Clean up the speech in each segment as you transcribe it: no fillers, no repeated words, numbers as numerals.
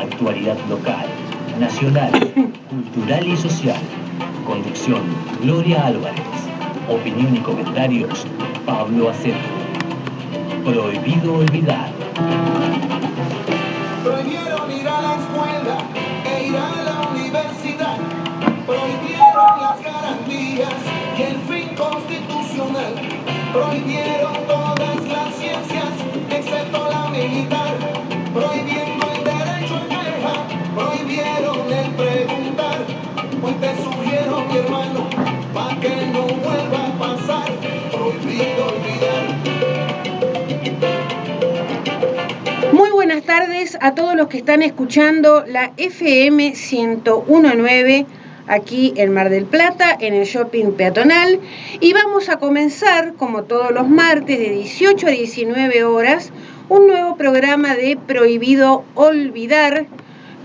Actualidad local, nacional, cultural y social. Conducción, Gloria Álvarez. Opinión y comentarios, Pablo Aceto. Prohibido olvidar. Prohibieron ir a la escuela e ir a la universidad. Prohibieron las garantías y el fin constitucional. Prohibieron todas las ciencias, excepto la militar. Prohibiendo el derecho a queja, prohibieron el preguntar. Hoy te sugiero, mi hermano, para que no vuelva a pasar. Prohibido olvidar. Muy buenas tardes a todos los que están escuchando la FM 101.9 aquí en Mar del Plata, en el shopping peatonal. Y vamos a comenzar, como todos los martes, de 18 a 19 horas, un nuevo programa de Prohibido Olvidar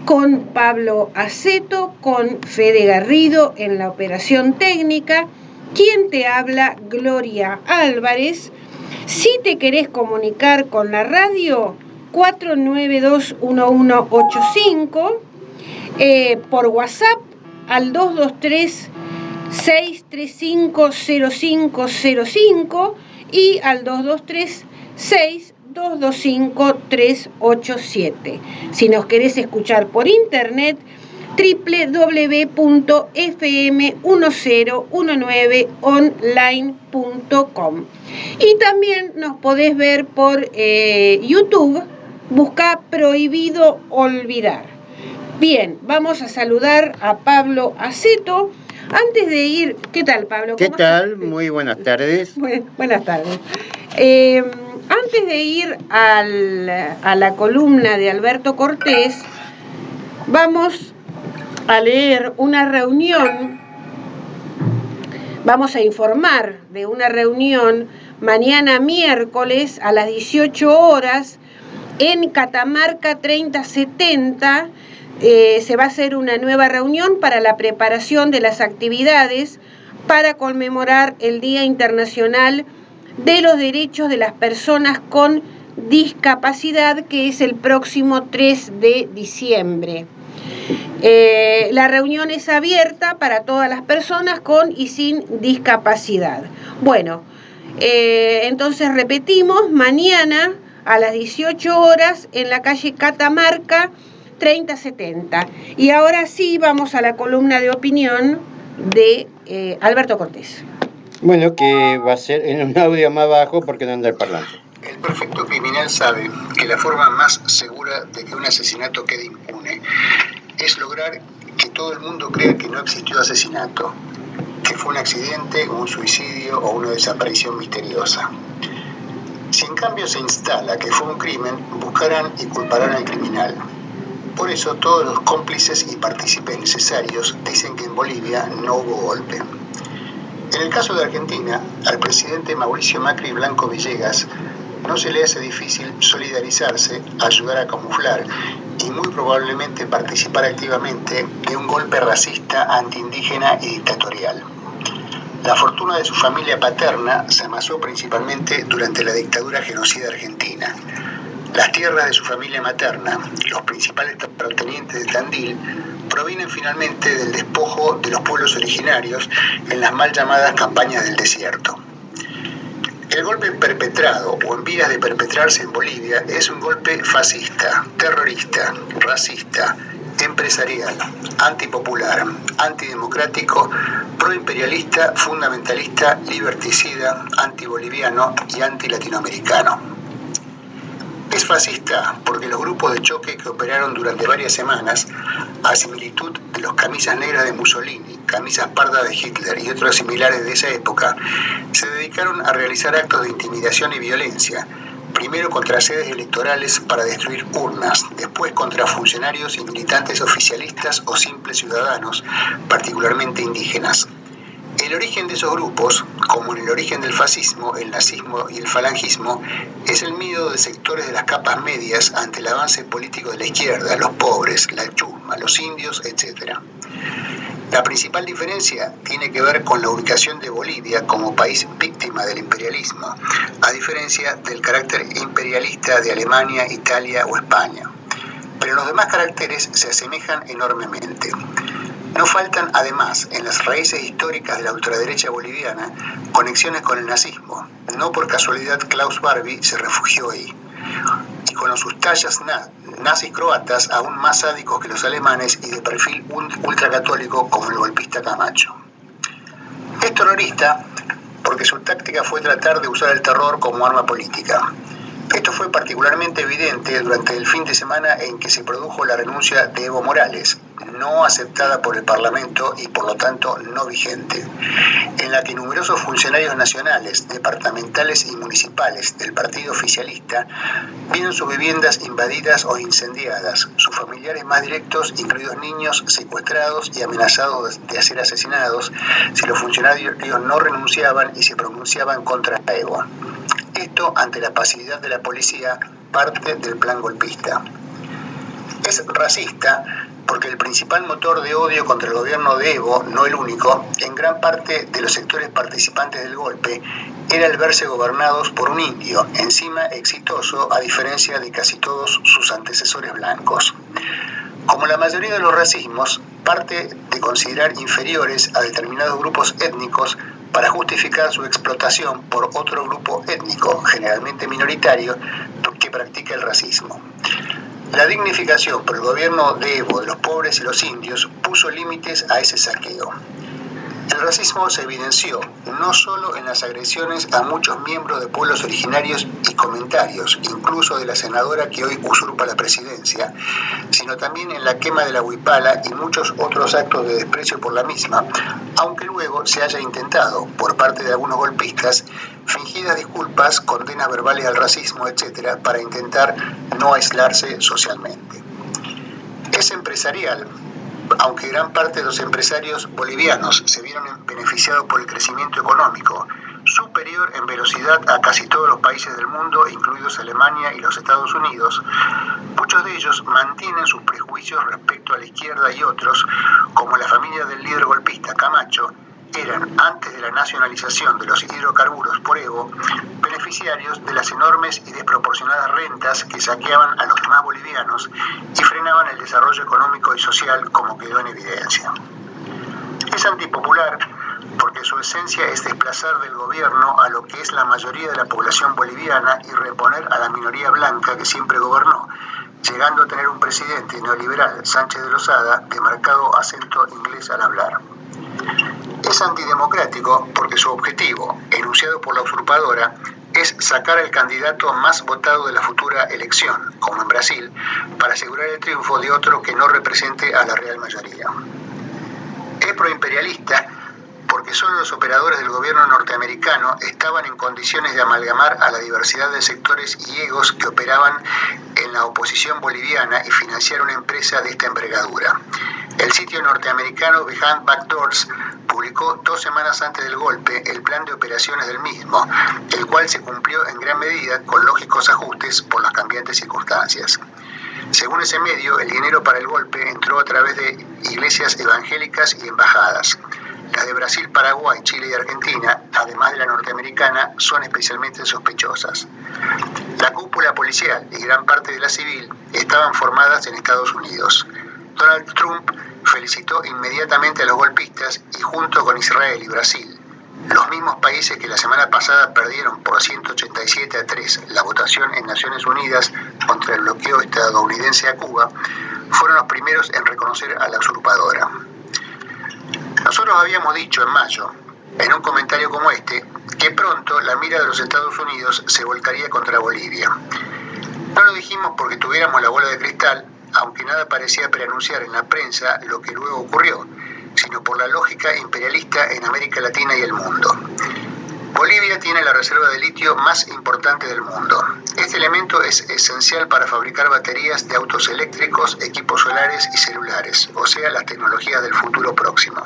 con Pablo Aceto, con Fede Garrido en la operación técnica. Quien te habla, Gloria Álvarez. Si te querés comunicar con la radio, 492-1185, por WhatsApp al 223-635-0505 y al 223-6225-387. Si nos querés escuchar por internet, www.fm1019online.com. Y también nos podés ver por YouTube. Busca Prohibido Olvidar. Bien, vamos a saludar a Pablo Aceto. Antes de ir, ¿qué tal, Pablo? ¿Qué tal? Muy buenas tardes. Buenas tardes. Antes de ir a la columna de Alberto Cortés, vamos a leer una reunión. Vamos a informar de una reunión mañana miércoles a las 18 horas en Catamarca 3070. Se va a hacer una nueva reunión para la preparación de las actividades para conmemorar el Día Internacional de los Derechos de las Personas con Discapacidad, que es el próximo 3 de diciembre. La reunión es abierta para todas las personas con y sin discapacidad. Bueno, entonces repetimos, mañana a las 18 horas en la calle Catamarca 3070. Y ahora sí vamos a la columna de opinión de Alberto Cortés. Bueno, que va a ser en un audio más bajo porque no anda el parlante. El perfecto criminal sabe que la forma más segura de que un asesinato quede impune es lograr que todo el mundo crea que no existió asesinato, que fue un accidente, un suicidio o una desaparición misteriosa. Si en cambio se instala que fue un crimen, buscarán y culparán al criminal. Por eso todos los cómplices y partícipes necesarios dicen que en Bolivia no hubo golpe. En el caso de Argentina, al presidente Mauricio Macri Blanco Villegas no se le hace difícil solidarizarse, ayudar a camuflar y muy probablemente participar activamente de un golpe racista, antiindígena y dictatorial. La fortuna de su familia paterna se amasó principalmente durante la dictadura genocida argentina. Las tierras de su familia materna, los principales terratenientes de Tandil, provienen finalmente del despojo de los pueblos originarios en las mal llamadas campañas del desierto. El golpe perpetrado o en vías de perpetrarse en Bolivia es un golpe fascista, terrorista, racista, empresarial, antipopular, antidemocrático, proimperialista, fundamentalista, liberticida, antiboliviano y antilatinoamericano. Es fascista porque los grupos de choque que operaron durante varias semanas, a similitud de los camisas negras de Mussolini, camisas pardas de Hitler y otros similares de esa época, se dedicaron a realizar actos de intimidación y violencia, primero contra sedes electorales para destruir urnas, después contra funcionarios y militantes oficialistas o simples ciudadanos, particularmente indígenas. El origen de esos grupos, como en el origen del fascismo, el nazismo y el falangismo, es el miedo de sectores de las capas medias ante el avance político de la izquierda, los pobres, la chusma, los indios, etc. La principal diferencia tiene que ver con la ubicación de Bolivia como país víctima del imperialismo, a diferencia del carácter imperialista de Alemania, Italia o España. pero los demás caracteres se asemejan enormemente. No faltan, además, en las raíces históricas de la ultraderecha boliviana, conexiones con el nazismo. No por casualidad Klaus Barbie se refugió ahí. Y con sus tallas nazis croatas aún más sádicos que los alemanes y de perfil ultracatólico como el golpista Camacho. Es terrorista porque su táctica fue tratar de usar el terror como arma política. Esto fue particularmente evidente durante el fin de semana en que se produjo la renuncia de Evo Morales, no aceptada por el Parlamento y por lo tanto no vigente, en la que numerosos funcionarios nacionales, departamentales y municipales del partido oficialista vieron sus viviendas invadidas o incendiadas, sus familiares más directos, incluidos niños, secuestrados y amenazados de ser asesinados si los funcionarios no renunciaban y se pronunciaban contra Evo. Esto ante la pasividad de la policía, parte del plan golpista. Es racista porque el principal motor de odio contra el gobierno de Evo, no el único, en gran parte de los sectores participantes del golpe, era el verse gobernados por un indio, encima exitoso a diferencia de casi todos sus antecesores blancos. Como la mayoría de los racismos, parte de considerar inferiores a determinados grupos étnicos para justificar su explotación por otro grupo étnico, generalmente minoritario, que practica el racismo. La dignificación por el gobierno de Evo de los pobres y los indios puso límites a ese saqueo. El racismo se evidenció no solo en las agresiones a muchos miembros de pueblos originarios y comentarios, incluso de la senadora que hoy usurpa la presidencia, sino también en la quema de la huipala y muchos otros actos de desprecio por la misma, aunque luego se haya intentado, por parte de algunos golpistas, fingidas disculpas, condenas verbales al racismo, etc., para intentar no aislarse socialmente. Es empresarial, aunque gran parte de los empresarios bolivianos se vieron beneficiados por el crecimiento económico, superior en velocidad a casi todos los países del mundo, incluidos Alemania y los Estados Unidos, muchos de ellos mantienen sus prejuicios respecto a la izquierda y otros, como la familia del líder golpista Camacho, eran, antes de la nacionalización de los hidrocarburos por Evo, beneficiarios de las enormes y desproporcionadas rentas que saqueaban a los demás bolivianos y frenaban el desarrollo económico y social, como quedó en evidencia. Es antipopular porque su esencia es desplazar del gobierno a lo que es la mayoría de la población boliviana y reponer a la minoría blanca que siempre gobernó, llegando a tener un presidente neoliberal, Sánchez de Lozada, de marcado acento inglés al hablar. Es antidemocrático porque su objetivo, enunciado por la usurpadora, es sacar al candidato más votado de la futura elección, como en Brasil, para asegurar el triunfo de otro que no represente a la real mayoría. Es proimperialista porque solo los operadores del gobierno norteamericano estaban en condiciones de amalgamar a la diversidad de sectores y egos que operaban en la oposición boliviana y financiar una empresa de esta envergadura. El sitio norteamericano Behind Backdoors publicó 2 semanas antes del golpe el plan de operaciones del mismo, el cual se cumplió en gran medida con lógicos ajustes por las cambiantes circunstancias. Según ese medio, el dinero para el golpe entró a través de iglesias evangélicas y embajadas. Las de Brasil, Paraguay, Chile y Argentina, además de la norteamericana, son especialmente sospechosas. La cúpula policial y gran parte de la civil estaban formadas en Estados Unidos. Donald Trump felicitó inmediatamente a los golpistas y junto con Israel y Brasil, los mismos países que la semana pasada perdieron por 187-3 la votación en Naciones Unidas contra el bloqueo estadounidense a Cuba, fueron los primeros en reconocer a la usurpadora. Nosotros habíamos dicho en mayo, en un comentario como este, que pronto la mira de los Estados Unidos se volcaría contra Bolivia. No lo dijimos porque tuviéramos la bola de cristal, aunque nada parecía preanunciar en la prensa lo que luego ocurrió, sino por la lógica imperialista en América Latina y el mundo. Bolivia tiene la reserva de litio más importante del mundo. Este elemento es esencial para fabricar baterías de autos eléctricos, equipos solares y celulares, o sea, las tecnologías del futuro próximo.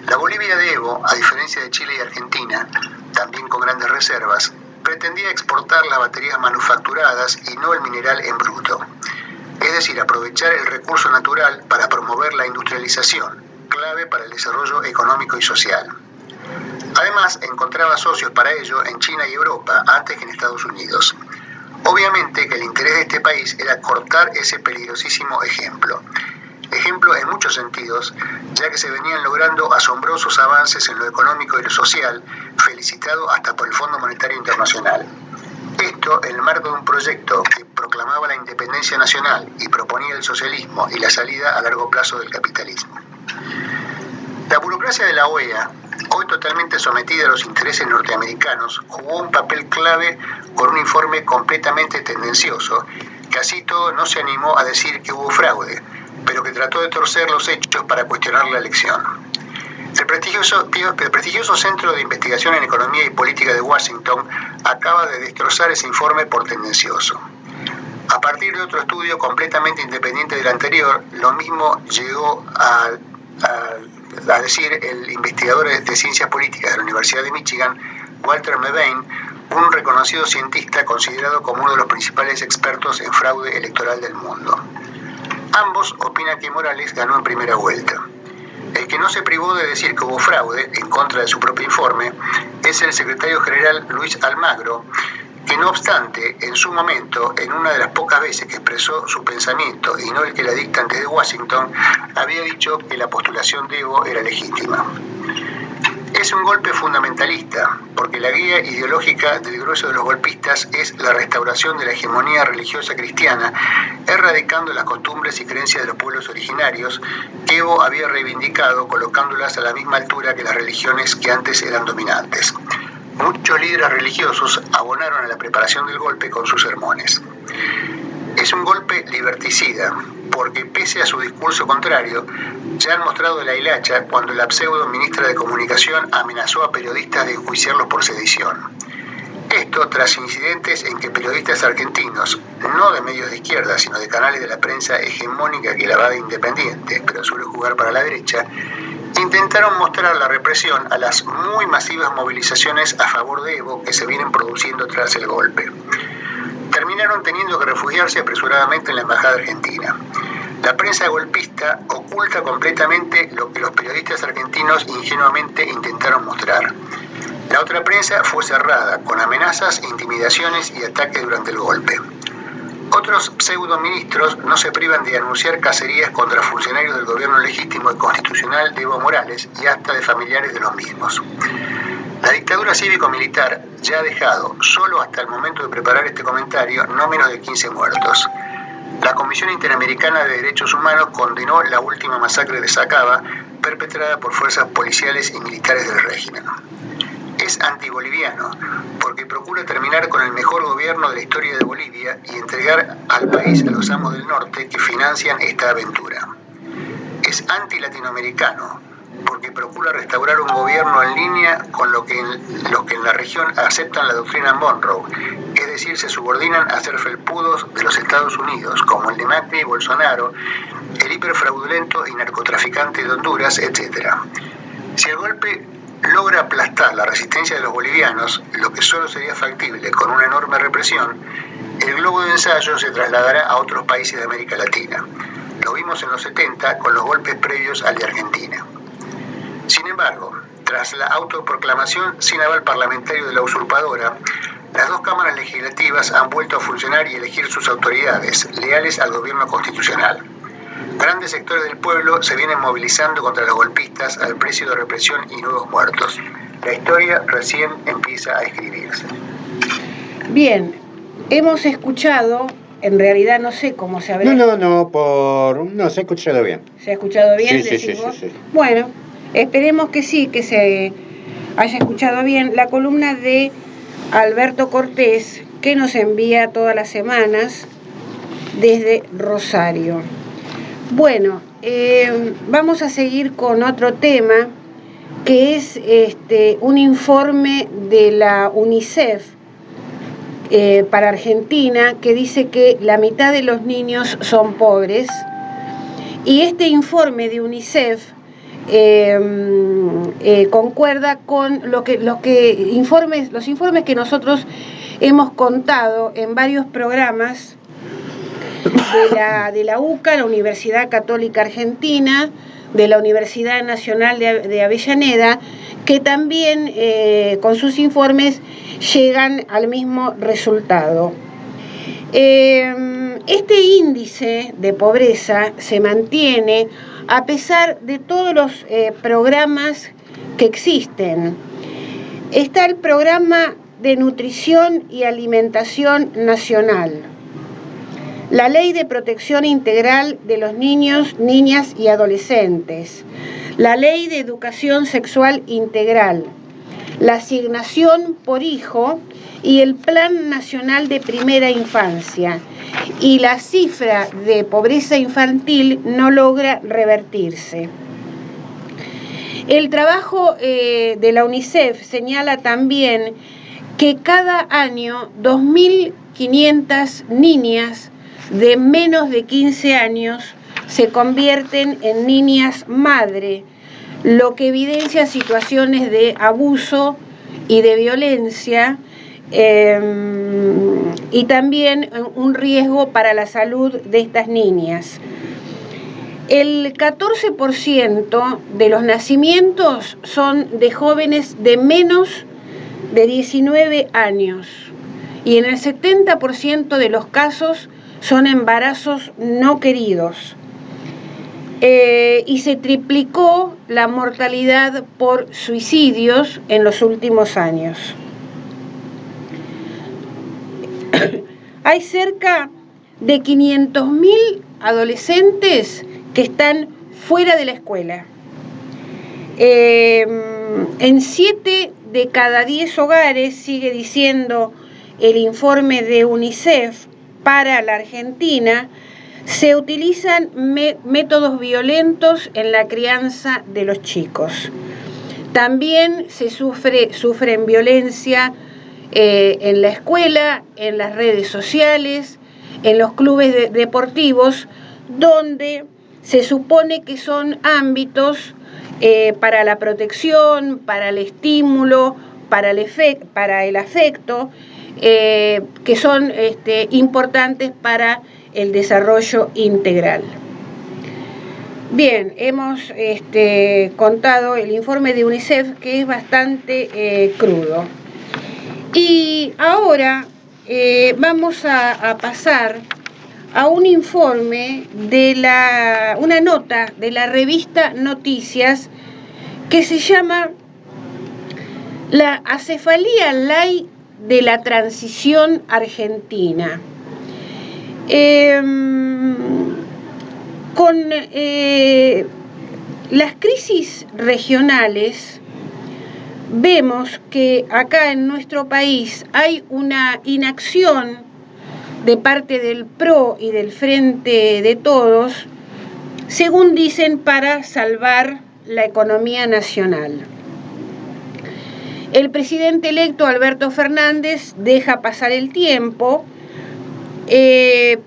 La Bolivia de Evo, a diferencia de Chile y Argentina, también con grandes reservas, pretendía exportar las baterías manufacturadas y no el mineral en bruto. Es decir, aprovechar el recurso natural para promover la industrialización, clave para el desarrollo económico y social. Además, encontraba socios para ello en China y Europa, antes que en Estados Unidos. Obviamente que el interés de este país era cortar ese peligrosísimo ejemplo. Ejemplo en muchos sentidos, ya que se venían logrando asombrosos avances en lo económico y lo social, felicitado hasta por el Fondo Monetario Internacional. Esto en el marco de un proyecto que proclamaba la independencia nacional y proponía el socialismo y la salida a largo plazo del capitalismo. La burocracia de la OEA, hoy totalmente sometida a los intereses norteamericanos, jugó un papel clave con un informe completamente tendencioso, que así todo no se animó a decir que hubo fraude, pero que trató de torcer los hechos para cuestionar la elección. El prestigioso Centro de Investigación en Economía y Política de Washington acaba de destrozar ese informe por tendencioso. A partir de otro estudio completamente independiente del anterior, lo mismo llegó a decir el investigador de Ciencias Políticas de la Universidad de Michigan, Walter Mebane, un reconocido cientista considerado como uno de los principales expertos en fraude electoral del mundo. Ambos opinan que Morales ganó en primera vuelta. El que no se privó de decir que hubo fraude, en contra de su propio informe, es el secretario general Luis Almagro, que no obstante, en su momento, en una de las pocas veces que expresó su pensamiento y no el que la dictan desde Washington, había dicho que la postulación de Evo era legítima. Es un golpe fundamentalista, porque la guía ideológica del grueso de los golpistas es la restauración de la hegemonía religiosa cristiana, erradicando las costumbres y creencias de los pueblos originarios que Evo había reivindicado, colocándolas a la misma altura que las religiones que antes eran dominantes. Muchos líderes religiosos abonaron a la preparación del golpe con sus sermones. Es un golpe liberticida, porque pese a su discurso contrario, ya han mostrado la hilacha cuando la pseudo ministra de Comunicación amenazó a periodistas de enjuiciarlos por sedición. Esto tras incidentes en que periodistas argentinos, no de medios de izquierda, sino de canales de la prensa hegemónica que la va de independiente, pero suele jugar para la derecha, intentaron mostrar la represión a las muy masivas movilizaciones a favor de Evo que se vienen produciendo tras el golpe. Terminaron teniendo que refugiarse apresuradamente en la embajada argentina. La prensa golpista oculta completamente lo que los periodistas argentinos ingenuamente intentaron mostrar. La otra prensa fue cerrada, con amenazas, intimidaciones y ataques durante el golpe. Otros pseudoministros no se privan de anunciar cacerías contra funcionarios del gobierno legítimo y constitucional de Evo Morales y hasta de familiares de los mismos. La dictadura cívico-militar ya ha dejado, solo hasta el momento de preparar este comentario, no menos de 15 muertos. La Comisión Interamericana de Derechos Humanos condenó la última masacre de Sacaba, perpetrada por fuerzas policiales y militares del régimen. Es antiboliviano, porque procura terminar con el mejor gobierno de la historia de Bolivia y entregar al país a los amos del norte que financian esta aventura. Es anti-latinoamericano, porque procura restaurar un gobierno en línea con los que en la región aceptan la doctrina Monroe, es decir, se subordinan a ser felpudos de los Estados Unidos, como el de Macri y Bolsonaro, el hiperfraudulento y narcotraficante de Honduras, etc. Si el golpe logra aplastar la resistencia de los bolivianos, lo que solo sería factible con una enorme represión, el globo de ensayo se trasladará a otros países de América Latina. Lo vimos en los 70 con los golpes previos al de Argentina. Sin embargo, tras la autoproclamación sin aval parlamentario de la usurpadora, las dos cámaras legislativas han vuelto a funcionar y elegir sus autoridades, leales al gobierno constitucional. Grandes sectores del pueblo se vienen movilizando contra los golpistas al precio de represión y nuevos muertos. La historia recién empieza a escribirse. Bien, hemos escuchado, en realidad no sé cómo se habrá... No, se ha escuchado bien. ¿Se ha escuchado bien? Sí. Bueno, esperemos que sí, que se haya escuchado bien la columna de Alberto Cortés, que nos envía todas las semanas desde Rosario. Bueno, vamos a seguir con otro tema, que es un informe de la UNICEF para Argentina, que dice que la mitad de los niños son pobres. Y este informe de UNICEF concuerda con los informes que nosotros hemos contado en varios programas de la UCA, la Universidad Católica Argentina, de la Universidad Nacional de Avellaneda, que también con sus informes llegan al mismo resultado. Este índice de pobreza se mantiene a pesar de todos los programas que existen. Está el programa de nutrición y alimentación nacional, la Ley de Protección Integral de los Niños, Niñas y Adolescentes, la Ley de Educación Sexual Integral, la asignación por hijo y el Plan Nacional de Primera Infancia. Y la cifra de pobreza infantil no logra revertirse. El trabajo de la UNICEF señala también que cada año 2.500 niñas de menos de 15 años se convierten en niñas madre, lo que evidencia situaciones de abuso y de violencia y también un riesgo para la salud de estas niñas. El 14% de los nacimientos son de jóvenes de menos de 19 años y en el 70% de los casos son embarazos no queridos. Y se triplicó la mortalidad por suicidios en los últimos años. Hay cerca de 500.000 adolescentes que están fuera de la escuela. En 7 de cada 10 hogares, sigue diciendo el informe de UNICEF para la Argentina, se utilizan métodos violentos en la crianza de los chicos. También se sufren violencia en la escuela, en las redes sociales, en los clubes deportivos, donde se supone que son ámbitos para la protección, para el estímulo, para el afecto, que son importantes para el desarrollo integral. Bien, hemos contado el informe de UNICEF, que es bastante crudo. Y ahora vamos a pasar a un informe una nota de la revista Noticias que se llama La acefalía light de la transición argentina. Con las crisis regionales vemos que acá en nuestro país hay una inacción de parte del PRO y del Frente de Todos, según dicen, para salvar la economía nacional. El presidente electo Alberto Fernández deja pasar el tiempo,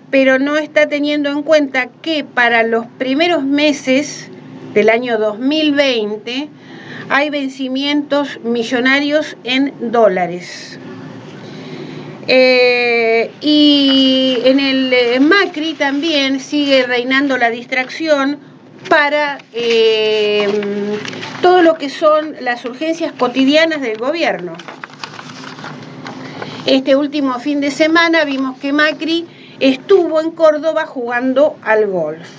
pero no está teniendo en cuenta que para los primeros meses del año 2020 hay vencimientos millonarios en dólares. Y en el Macri también sigue reinando la distracción para todo lo que son las urgencias cotidianas del gobierno. Este último fin de semana vimos que Macri estuvo en Córdoba jugando al golf.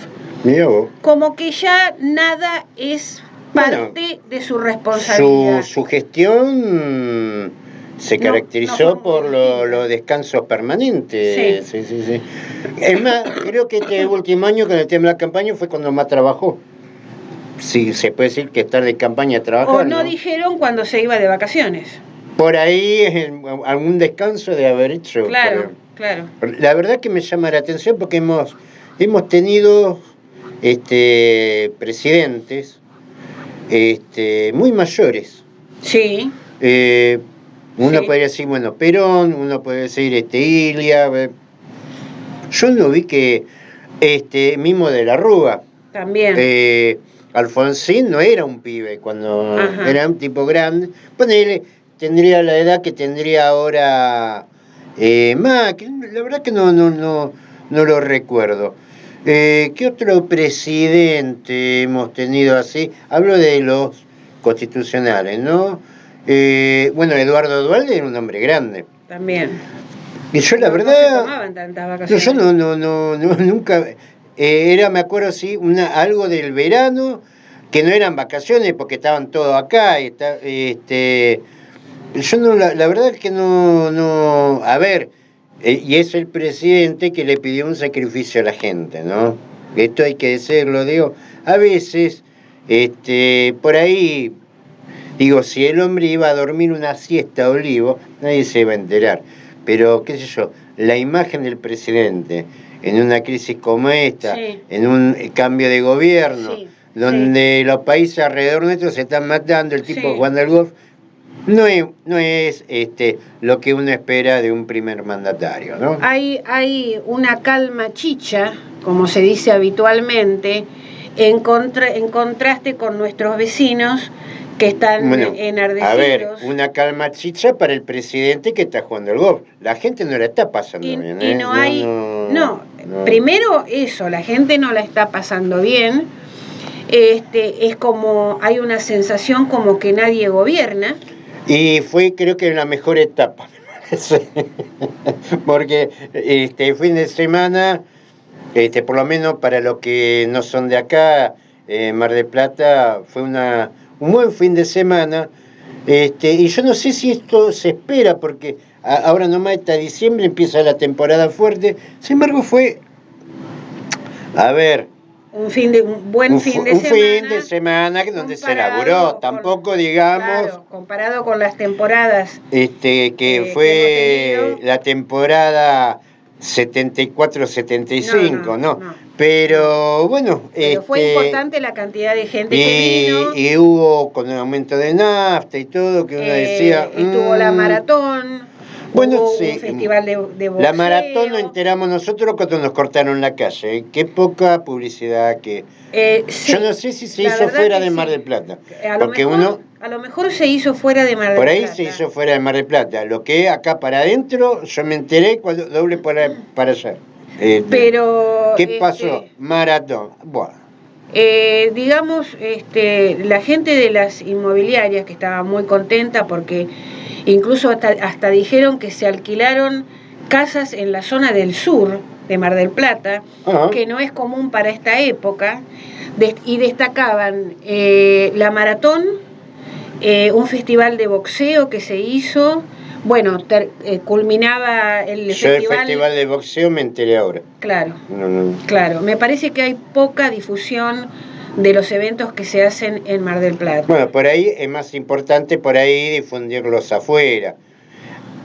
Como que ya nada es parte de su responsabilidad. Su gestión se caracterizó por los descansos permanentes. Sí. Es más, creo que este último año con el tema de la campaña fue cuando más trabajó. Sí, se puede decir que estar de campaña trabajando. O no dijeron cuando se iba de vacaciones. Por ahí algún descanso de haber hecho. Claro. La verdad que me llama la atención porque hemos tenido presidentes muy mayores. Sí. Uno podría decir, bueno, Perón, uno puede decir Ilia. Yo no vi que mismo de la Rúa. También. Alfonsín no era un pibe cuando era un tipo grande. Ponele, tendría la edad que tendría ahora Macri. La verdad que no lo recuerdo. ¿Qué otro presidente hemos tenido así? Hablo de los constitucionales, ¿no? Bueno, Eduardo Duhalde era un hombre grande. También. Y yo la No se verdad, tomaban tantas no, vacaciones. yo no, nunca, me acuerdo sí, algo del verano, que no eran vacaciones porque estaban todos acá, yo no, la verdad es que no, a ver, y es el presidente que le pidió un sacrificio a la gente, ¿no? Esto hay que decirlo, digo, a veces, por ahí, digo, si el hombre iba a dormir una siesta a Olivo, nadie se iba a enterar, pero qué sé yo, la imagen del presidente en una crisis como esta, Sí. en un cambio de gobierno, Sí, donde los países alrededor nuestro se están matando, el tipo Sí. jugando al golf, no es lo que uno espera de un primer mandatario, ¿no? Hay una calma chicha, como se dice habitualmente, en contraste con nuestros vecinos que están Bueno, enardecidos. a ver, una calma chicha para el presidente que está jugando al golf. La gente no la está pasando bien, ¿eh? Y no hay... No, primero eso, la gente no la está pasando bien. Es como, hay una sensación como que nadie gobierna. Y fue, creo que, la mejor etapa, me parece. Porque fin de semana, por lo menos para los que no son de acá, Mar del Plata, fue un buen fin de semana. Y yo no sé si esto se espera, porque ahora nomás hasta diciembre empieza la temporada fuerte. Sin embargo, fue, a ver, un buen fin de semana. Un fin de semana donde se laburó, tampoco digamos. Claro, comparado con las temporadas. Que fue la temporada 74-75, ¿no? Pero bueno. Pero fue importante la cantidad de gente que vino. Y hubo con el aumento de nafta y todo, que uno decía. Estuvo la maratón. Bueno, hubo sí. Un festival de boxeo. La maratón nos enteramos nosotros cuando nos cortaron la calle. ¿Eh? Qué poca publicidad que. Sí, yo no sé si se hizo fuera de Mar del Plata. Porque a lo mejor se hizo fuera de Mar del Plata. Por ahí se hizo fuera de Mar del Plata. Lo que acá para adentro, yo me enteré cuando doble para allá. Pero. ¿Qué pasó? Maratón. Bueno. Digamos, la gente de las inmobiliarias que estaba muy contenta porque incluso hasta dijeron que se alquilaron casas en la zona del sur de Mar del Plata, que no es común para esta época, y destacaban la maratón, un festival de boxeo que se hizo. Bueno, culminaba el festival. Yo el festival de boxeo me enteré ahora. Claro, claro. Me parece que hay poca difusión de los eventos que se hacen en Mar del Plata. Bueno, por ahí es más importante por ahí difundirlos afuera.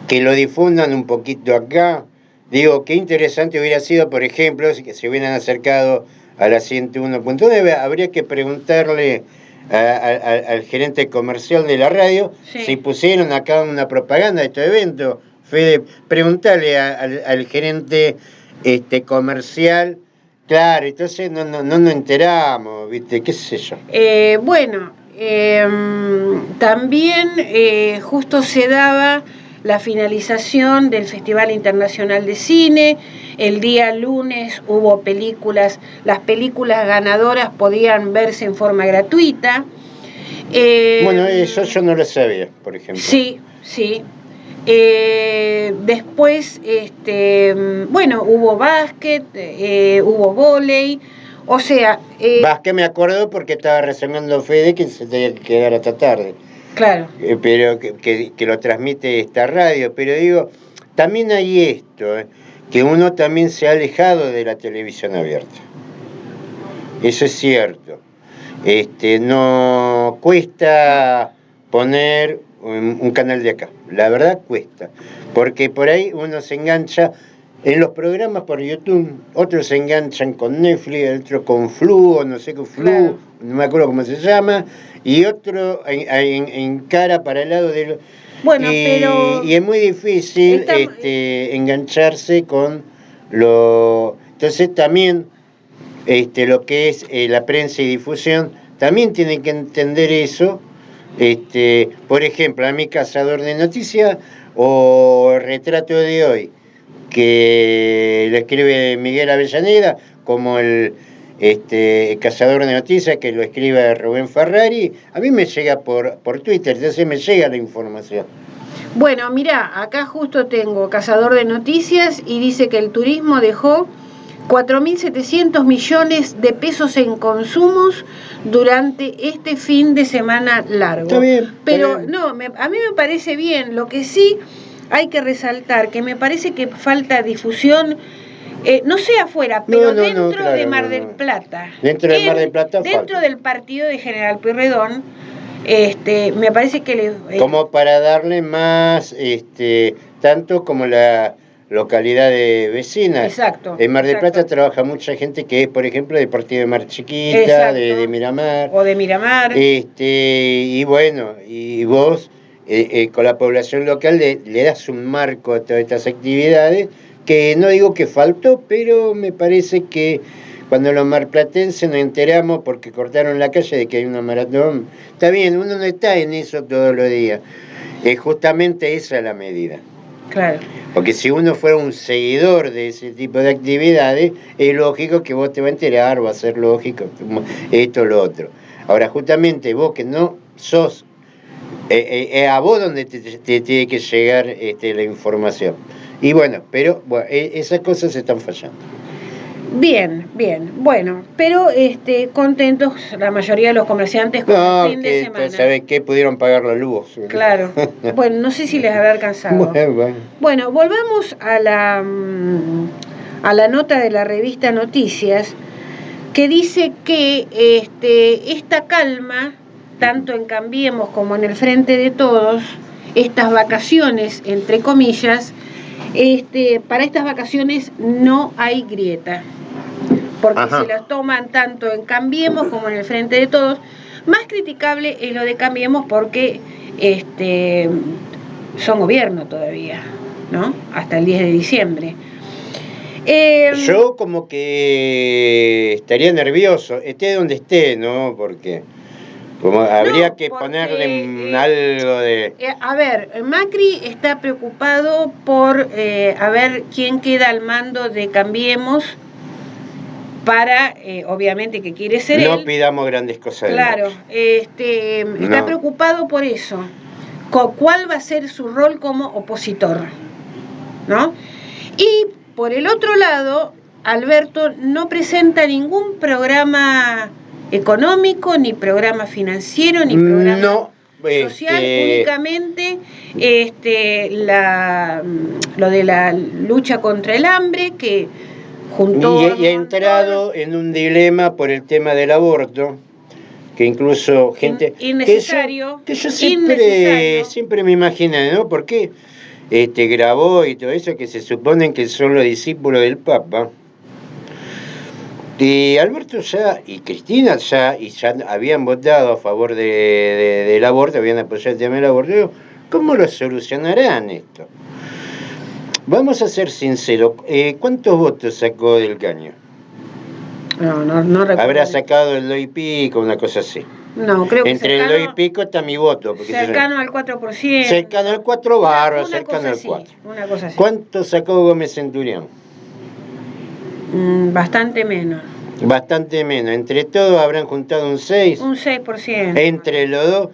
Que lo difundan un poquito acá. Digo, qué interesante hubiera sido, por ejemplo, si se hubieran acercado a la 101.9, habría que preguntarle al gerente comercial de la radio si pusieron acá una propaganda de este evento. Fede, preguntarle al gerente comercial. Claro, entonces no nos enteramos, ¿viste? ¿Qué sé yo? También justo se daba la finalización del Festival Internacional de Cine. El día lunes hubo películas, las películas ganadoras podían verse en forma gratuita. Bueno, eso yo no lo sabía, por ejemplo. Sí. Después, hubo básquet, hubo vóley, o sea... básquet me acuerdo porque estaba reseñando Fede que se tenía que quedar hasta tarde. Claro. Pero que lo transmite esta radio. Pero digo, también hay esto, que uno también se ha alejado de la televisión abierta. Eso es cierto. No cuesta poner un canal de acá. La verdad cuesta. Porque por ahí uno se engancha en los programas por YouTube, otros se enganchan con Netflix, otros con Flu, o no sé qué Flu, claro. No me acuerdo cómo se llama, y otro en cara para el lado de... Bueno, pero... Y es muy difícil engancharse con lo... Entonces también lo que es la prensa y difusión, también tienen que entender eso. Por ejemplo, a mi Cazador de Noticias o Retrato de Hoy, que lo escribe Miguel Avellaneda, como el Cazador de Noticias, que lo escribe Rubén Ferrari, a mí me llega por Twitter, entonces me llega la información. Bueno, mira, acá justo tengo Cazador de Noticias y dice que el turismo dejó 4.700 millones de pesos en consumos durante este fin de semana largo. Está bien. Pero no, a mí me parece bien. Lo que sí hay que resaltar, que me parece que falta difusión, no sé afuera, pero dentro de Mar del Plata. Dentro de Mar del Plata dentro del partido de General Pueyrredón, me parece que como para darle más, tanto como la localidad de vecina. Exacto. En Mar del Plata trabaja mucha gente que es, por ejemplo, del partido de Mar Chiquita, de Miramar. O de Miramar. Y bueno, y vos con la población local le das un marco a todas estas actividades, que no digo que faltó, pero me parece que cuando los marplatenses nos enteramos porque cortaron la calle de que hay una maratón, está bien, uno no está en eso todos los días. Justamente esa es la medida. Claro. Porque si uno fuera un seguidor de ese tipo de actividades, es lógico que vos te vas a enterar, va a ser lógico, esto o lo otro. Ahora, justamente vos que no sos, a vos donde te tiene que llegar la información. Y bueno, pero bueno, esas cosas están fallando. Bien, bueno, pero contentos la mayoría de los comerciantes con el fin de semana. ¿Sabes qué? Pudieron pagar la luz. Claro, bueno, no sé si les habrá alcanzado. Bueno, volvamos a la nota de la revista Noticias, que dice que esta calma, tanto en Cambiemos como en el Frente de Todos, estas vacaciones, entre comillas, para estas vacaciones no hay grieta, porque se las toman tanto en Cambiemos como en el Frente de Todos. Más criticable es lo de Cambiemos porque son gobierno todavía, ¿no? Hasta el 10 de diciembre. Yo como que estaría nervioso, esté donde esté, ¿no? Porque habría que ponerle algo de... A ver, Macri está preocupado por a ver quién queda al mando de Cambiemos para, obviamente, que quiere ser él. No pidamos grandes cosas. Claro, está preocupado por eso. ¿Cuál va a ser su rol como opositor? ¿No? Y por el otro lado, Alberto no presenta ningún programa económico, ni programa financiero, ni programa social, únicamente lo de la lucha contra el hambre, que juntó... Y ha entrado en un dilema por el tema del aborto, que incluso gente... innecesario. Que yo siempre me imaginé, ¿no? Porque grabó y todo eso, que se suponen que son los discípulos del Papa. Y Alberto ya y Cristina ya habían votado a favor del aborto, habían apoyado el tema del aborto. ¿Cómo lo solucionarán esto? Vamos a ser sinceros, ¿cuántos votos sacó del Caño? No recuerdo. Habrá sacado el 2 y pico, una cosa así. No, creo que entre el 2 y pico está mi voto. Porque cercano al 4%. Cercano al 4 barro, cercano al 4. Una cosa así. ¿Cuánto sacó Gómez Centurión? Bastante menos. Bastante menos. Entre todos habrán juntado un 6. Un 6%. Entre los dos.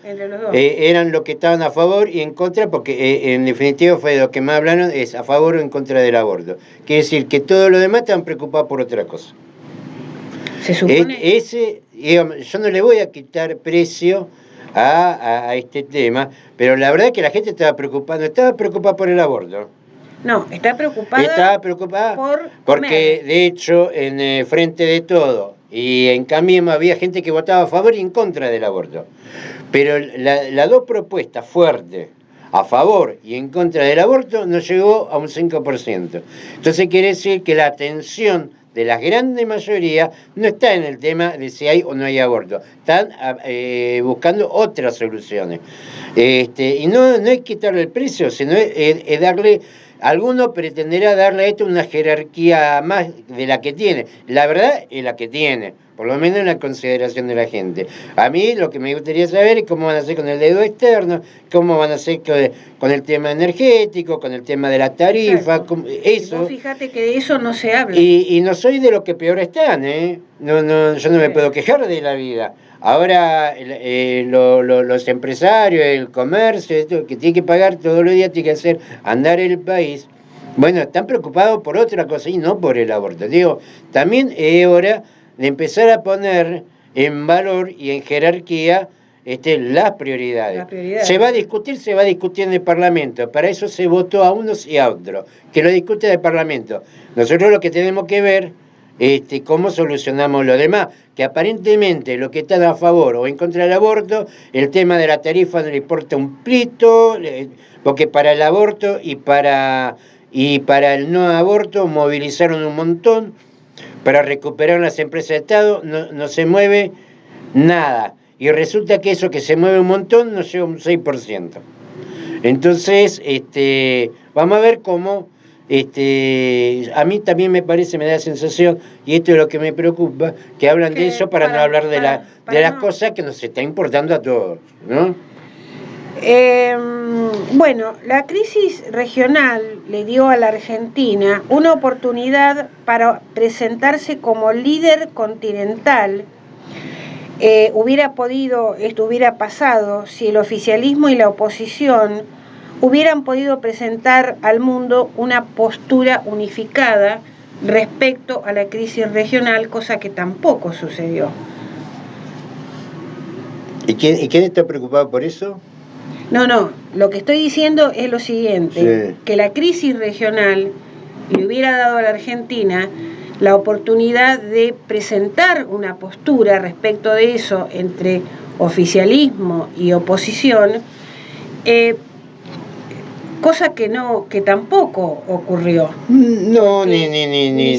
Eran los que estaban a favor y en contra, porque en definitiva fue lo que más hablaron, es a favor o en contra del aborto. Quiere decir que todos los demás estaban preocupados por otra cosa. Se supone... yo no le voy a quitar precio a este tema, pero la verdad es que la gente estaba preocupada por el aborto. No, estaba preocupada porque de hecho en Frente de Todo y en Cambiemos había gente que votaba a favor y en contra del aborto. Pero las dos propuestas fuertes, a favor y en contra del aborto, no llegó a un 5%. Entonces quiere decir que la atención de la grande mayoría no está en el tema de si hay o no hay aborto. Están buscando otras soluciones. Y no es quitarle el precio, sino es darle... Alguno pretenderá darle a esto una jerarquía más de la que tiene. La verdad es la que tiene, por lo menos en la consideración de la gente. A mí lo que me gustaría saber es cómo van a hacer con el dedo externo, cómo van a hacer con el tema energético, con el tema de la tarifa, eso. Vos fíjate que de eso no se habla. Y no soy de los que peor están, ¿eh? Yo no me puedo quejar de la vida. Ahora los empresarios, el comercio, esto, que tiene que pagar todos los días, tiene que hacer andar el país. Bueno, están preocupados por otra cosa y no por el aborto. Digo, también es hora de empezar a poner en valor y en jerarquía las prioridades. Se va a discutir en el Parlamento. Para eso se votó a unos y a otros. Que lo discute en el Parlamento. Nosotros lo que tenemos que ver cómo solucionamos lo demás, que aparentemente lo que están a favor o en contra del aborto, el tema de la tarifa no le importa un plito, porque para el aborto y para el no aborto movilizaron un montón, para recuperar las empresas de Estado no se mueve nada, y resulta que eso que se mueve un montón no llega a un 6%. Entonces, vamos a ver cómo. A mí también me da la sensación, y esto es lo que me preocupa, que hablan de eso para no hablar de las cosas que nos está importando a todos, ¿no? Bueno, la crisis regional le dio a la Argentina una oportunidad para presentarse como líder continental. Esto hubiera pasado si el oficialismo y la oposición hubieran podido presentar al mundo una postura unificada respecto a la crisis regional, cosa que tampoco sucedió. ¿Y quién está preocupado por eso? No, lo que estoy diciendo es lo siguiente, sí, que la crisis regional le hubiera dado a la Argentina la oportunidad de presentar una postura respecto de eso entre oficialismo y oposición, cosa que tampoco ocurrió. No, ni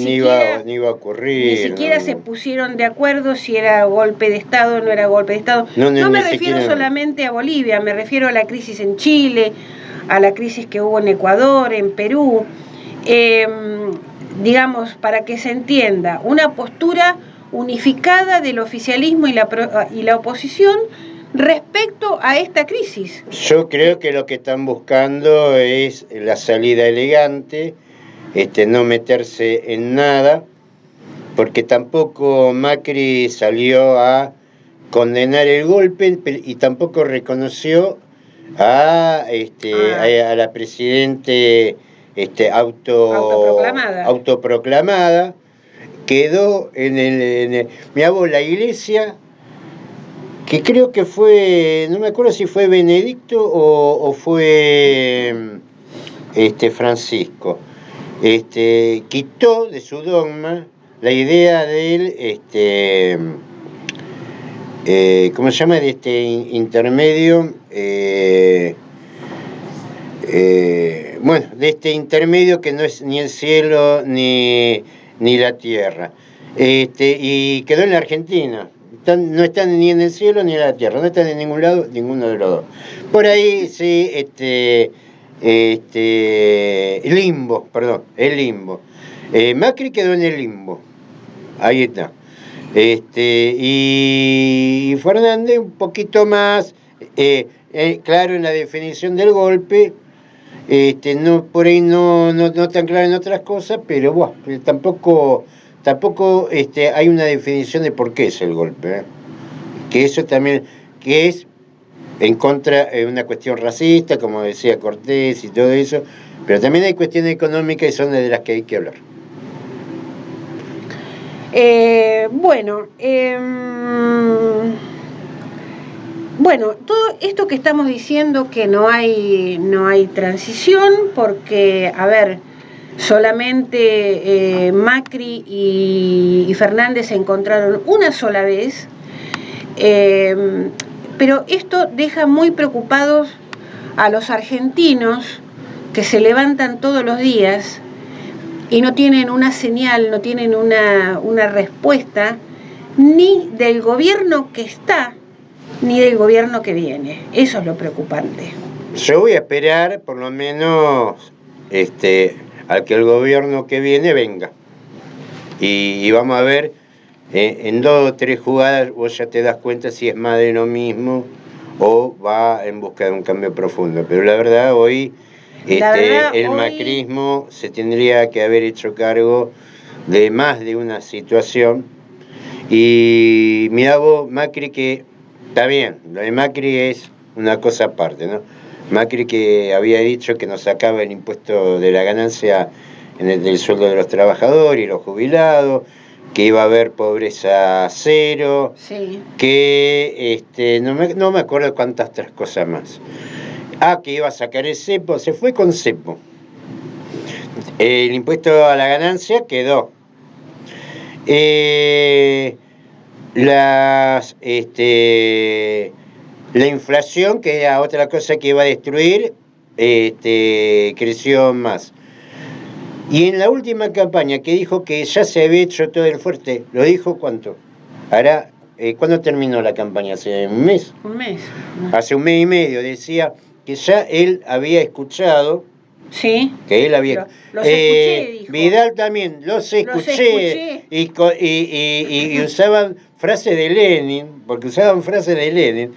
iba a ocurrir. Ni siquiera se pusieron de acuerdo si era golpe de Estado o no era golpe de Estado. No me refiero solamente a Bolivia, me refiero a la crisis en Chile, a la crisis que hubo en Ecuador, en Perú. Digamos, para que se entienda, una postura unificada del oficialismo y la oposición respecto a esta crisis. Yo creo que lo que están buscando es la salida elegante, no meterse en nada, porque tampoco Macri salió a condenar el golpe y tampoco reconoció a la presidente autoproclamada. Quedó mirá vos, la iglesia, que creo que fue, no me acuerdo si fue Benedicto o fue Francisco, quitó de su dogma la idea del ¿cómo se llama? De intermedio, bueno, de intermedio que no es ni el cielo ni la tierra, y quedó en la Argentina. No están ni en el cielo ni en la tierra, no están en ningún lado, ninguno de los dos. Por ahí sí, el limbo. Macri quedó en el limbo, ahí está. Y Fernández un poquito más, claro en la definición del golpe, no por ahí no tan claro en otras cosas, pero bueno, tampoco hay una definición de por qué es el golpe, que eso también, que es en contra de una cuestión racista, como decía Cortés y todo eso, pero también hay cuestiones económicas y son de las que hay que hablar. Bueno, todo esto que estamos diciendo que no hay transición, porque, a ver, solamente Macri y Fernández se encontraron una sola vez, pero esto deja muy preocupados a los argentinos que se levantan todos los días y no tienen una señal, no tienen una respuesta ni del gobierno que está, ni del gobierno que viene. Eso es lo preocupante. Yo voy a esperar por lo menos al que el gobierno que viene venga. Y vamos a ver en 2 o 3 jugadas vos ya te das cuenta si es más de lo mismo o va en busca de un cambio profundo. Pero la verdad hoy el macrismo se tendría que haber hecho cargo de más de una situación. Y mirá vos, Macri, que está bien, lo de Macri es una cosa aparte, ¿no? Macri que había dicho que nos sacaba el impuesto de la ganancia del sueldo de los trabajadores y los jubilados, que iba a haber pobreza cero, sí, que no me acuerdo cuántas otras cosas más. Que iba a sacar el cepo, se fue con cepo. El impuesto a la ganancia quedó. La inflación, que era otra cosa que iba a destruir, creció más. Y en la última campaña que dijo que ya se había hecho todo el fuerte, ¿lo dijo cuánto? Ahora, ¿cuándo terminó la campaña? ¿Hace un mes? Un mes. Hace un mes y medio decía que ya él había escuchado. Sí. Que él había. Los escuché, dijo. Vidal también, los escuché. Y usaban frases de Lenin, porque usaban frases de Lenin.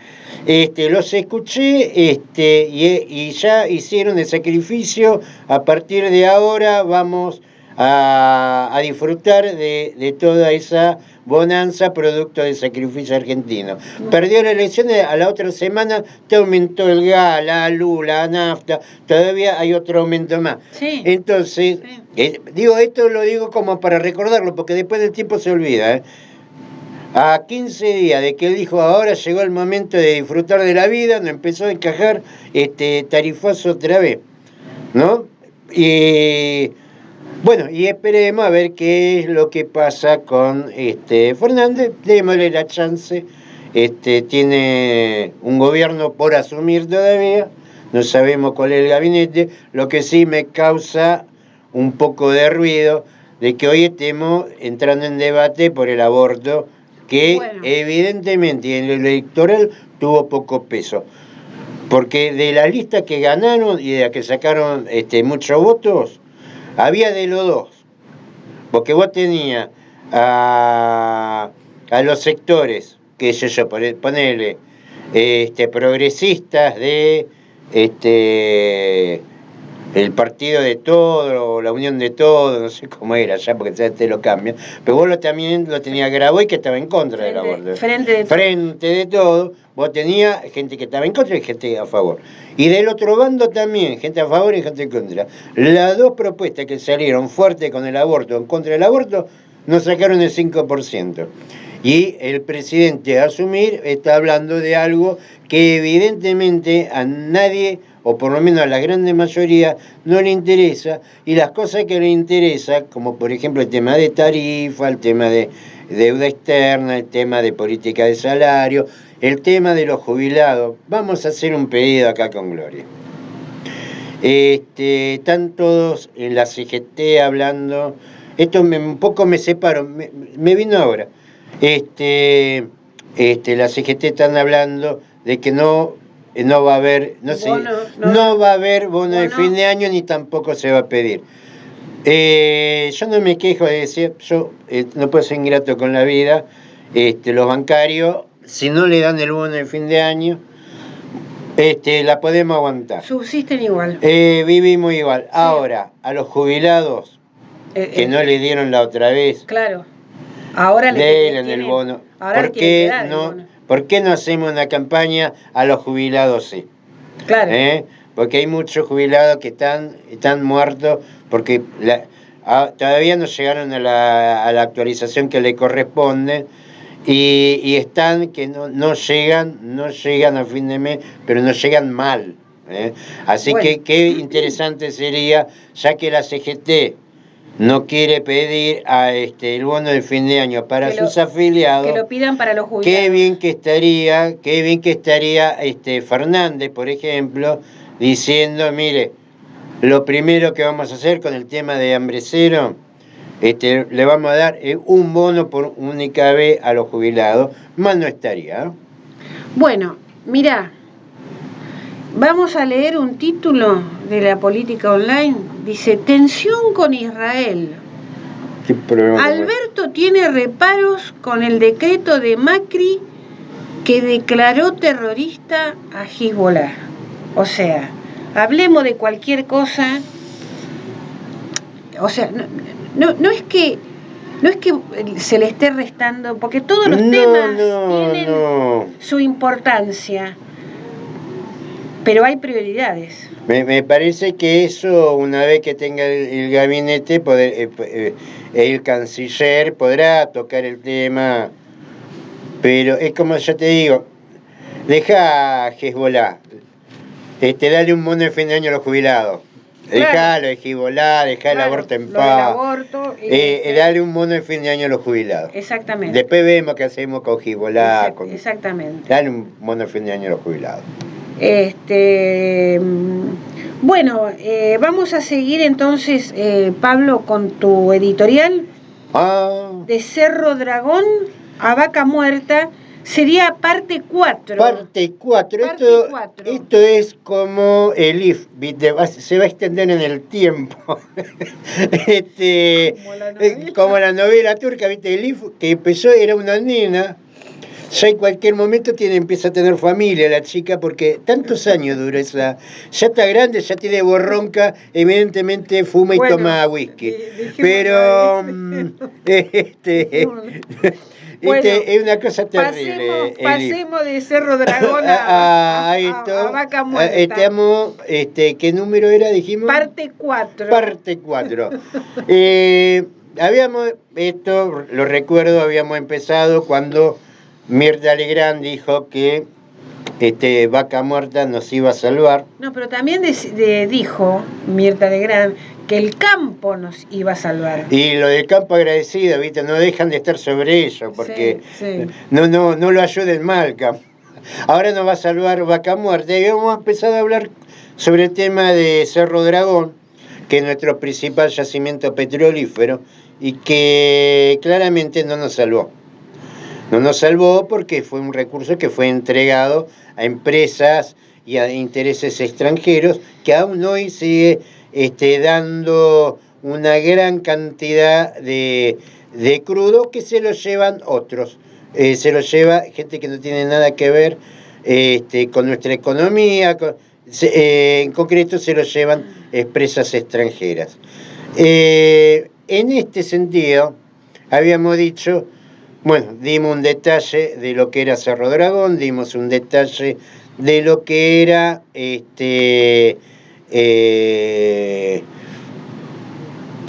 Los escuché y ya hicieron el sacrificio. A partir de ahora vamos a disfrutar de toda esa bonanza producto del sacrificio argentino. Perdió las elecciones, a la otra semana te aumentó el gas, la luz, la nafta, todavía hay otro aumento más. Sí. Entonces, sí. Esto lo digo como para recordarlo, porque después del tiempo se olvida. A 15 días de que él dijo ahora llegó el momento de disfrutar de la vida, nos empezó a encajar tarifazo otra vez, ¿no? Y bueno, y esperemos a ver qué es lo que pasa con Fernández. Démosle la chance. Tiene un gobierno por asumir todavía. No sabemos cuál es el gabinete. Lo que sí me causa un poco de ruido de que hoy estemos entrando en debate por el aborto, que evidentemente en lo electoral tuvo poco peso. Porque de la lista que ganaron y de la que sacaron muchos votos, había de los dos, porque vos tenías a los sectores, que yo ponele, progresistas de el partido de todo, la unión de todo, no sé cómo era ya, porque ya te lo cambian, pero vos también lo tenías Graboy, que estaba en contra del aborto. Frente de todo, vos tenías gente que estaba en contra y gente a favor. Y del otro bando también, gente a favor y gente en contra. Las dos propuestas que salieron fuertes con el aborto, en contra del aborto, nos sacaron el 5%. Y el presidente a asumir está hablando de algo que evidentemente a nadie, o por lo menos a la grande mayoría, no le interesa, y las cosas que le interesa, como por ejemplo el tema de tarifa, el tema de deuda externa, el tema de política de salario, el tema de los jubilados. Vamos a hacer un pedido acá con Gloria. Están todos en la CGT hablando, esto un poco me separo, me vino ahora. La CGT están hablando de que no va a haber, no va a haber bono de fin de año ni tampoco se va a pedir. Yo no me quejo de decir, yo no puedo ser ingrato con la vida. Los bancarios, si no le dan el bono de fin de año, la podemos aguantar. Subsisten igual. Vivimos igual. Sí. Ahora, a los jubilados que no le dieron la otra vez. Claro. Ahora le dieron el bono. ¿Por qué no hacemos una campaña a los jubilados? Sí. Claro. Porque hay muchos jubilados que están muertos porque todavía no llegaron a la actualización que le corresponde y están que no llegan a fin de mes, pero no llegan mal. Así que qué interesante sería, ya que la CGT no quiere pedir el bono de fin de año para sus afiliados, que lo pidan para los jubilados. Qué bien que estaría Fernández, por ejemplo, diciendo, mire, lo primero que vamos a hacer con el tema de hambre cero, le vamos a dar un bono por única vez a los jubilados, más no estaría. Bueno, mirá, vamos a leer un título de la Política Online. Dice, tensión con Israel. ¿Qué problema? Alberto tiene reparos con el decreto de Macri que declaró terrorista a Hezbollah. O sea, hablemos de cualquier cosa. O sea, no es que se le esté restando, porque todos los temas tienen su importancia, pero hay prioridades. Me parece que eso, una vez que tenga el gabinete, el canciller podrá tocar el tema, pero es como ya te digo, deja a Hezbollah, dale un mono de fin de año a los jubilados. Claro. Dejalo de Hezbollah, dejá el aborto en paz. Dale un mono de fin de año a los jubilados. Exactamente. Después vemos qué hacemos con Hezbollah. Exactamente. Dale un mono de fin de año a los jubilados. Bueno, vamos a seguir entonces, Pablo, con tu editorial de Cerro Dragón a Vaca Muerta. Sería parte 4. Parte 4. Esto es como el IF, ¿viste? Se va a extender en el tiempo. Como la novela turca, ¿viste? El IF, que empezó, era una nena. Ya en cualquier momento empieza a tener familia la chica, porque tantos años duró esa. Ya está grande, ya tiene borronca, evidentemente fuma y toma whisky. Pero es una cosa terrible. Pasemos de Cerro Dragón a Vaca Muerta. ¿Qué número era, dijimos? Parte 4. Parte 4. Esto lo recuerdo, habíamos empezado cuando Mirta Legrand dijo que Vaca Muerta nos iba a salvar. No, pero también dijo Mirta Legrand que el campo nos iba a salvar. Y lo del campo agradecido, ¿viste? No dejan de estar sobre ello, porque sí. No lo ayuden mal, campo. Ahora nos va a salvar Vaca Muerta. Y hemos empezado a hablar sobre el tema de Cerro Dragón, que es nuestro principal yacimiento petrolífero, y que claramente no nos salvó. No nos salvó porque fue un recurso que fue entregado a empresas y a intereses extranjeros, que aún hoy sigue dando una gran cantidad de crudo que se lo llevan otros. Se lo lleva gente que no tiene nada que ver con nuestra economía, en concreto se lo llevan empresas extranjeras. En este sentido, habíamos dicho, dimos un detalle de lo que era Cerro Dragón, dimos un detalle de lo que era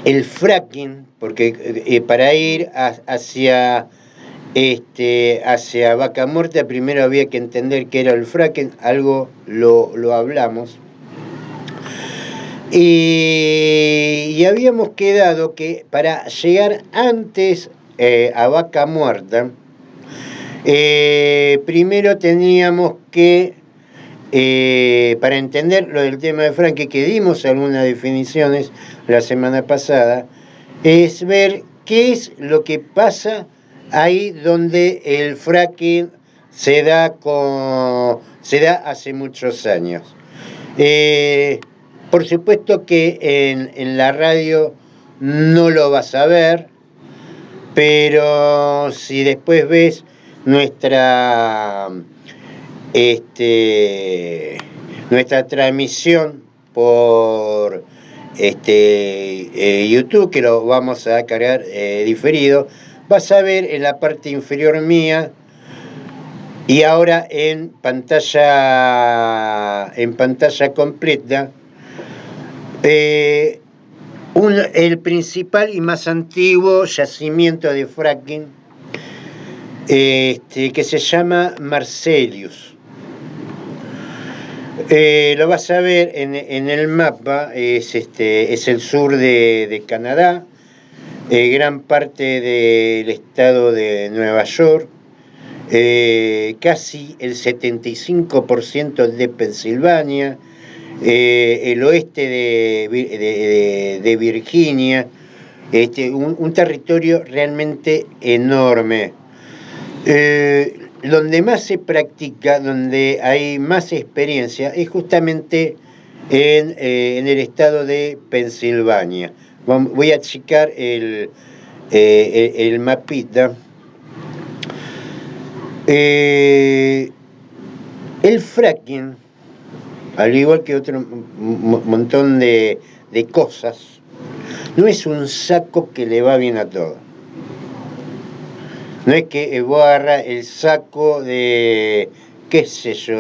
el fracking, porque para ir hacia Vaca Muerta primero había que entender qué era el fracking, algo lo hablamos. Y habíamos quedado que para llegar antes a Vaca Muerta, primero teníamos que, para entender lo del tema de fracking, que dimos algunas definiciones la semana pasada, es ver qué es lo que pasa ahí donde el fracking se da hace muchos años. Por supuesto que en la radio no lo vas a ver, pero si después ves nuestra transmisión por YouTube, que lo vamos a cargar diferido, vas a ver en la parte inferior mía y ahora en pantalla completa el principal y más antiguo yacimiento de fracking, que se llama Marcellus. Lo vas a ver en el mapa, es el sur de Canadá, gran parte del estado de Nueva York, casi el 75% de Pensilvania, el oeste de Virginia, un territorio realmente enorme. Donde más se practica, donde hay más experiencia, es justamente en el estado de Pensilvania. Voy a checar el mapita. El fracking, al igual que otro montón de cosas, no es un saco que le va bien a todo. No es que vos agarras el saco de, qué sé yo,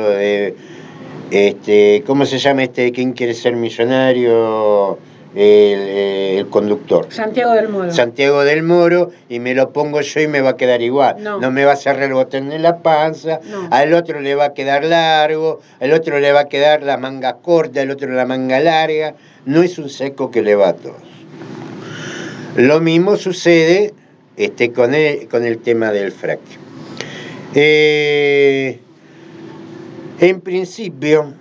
¿cómo se llama ¿Quién quiere ser millonario? El conductor. Santiago del Moro. Santiago del Moro, y me lo pongo yo y me va a quedar igual. No me va a cerrar el botón en la panza, al otro le va a quedar largo, al otro le va a quedar la manga corta, al otro la manga larga. No es un saco que le va a todos. Lo mismo sucede con el tema del fracking. En principio,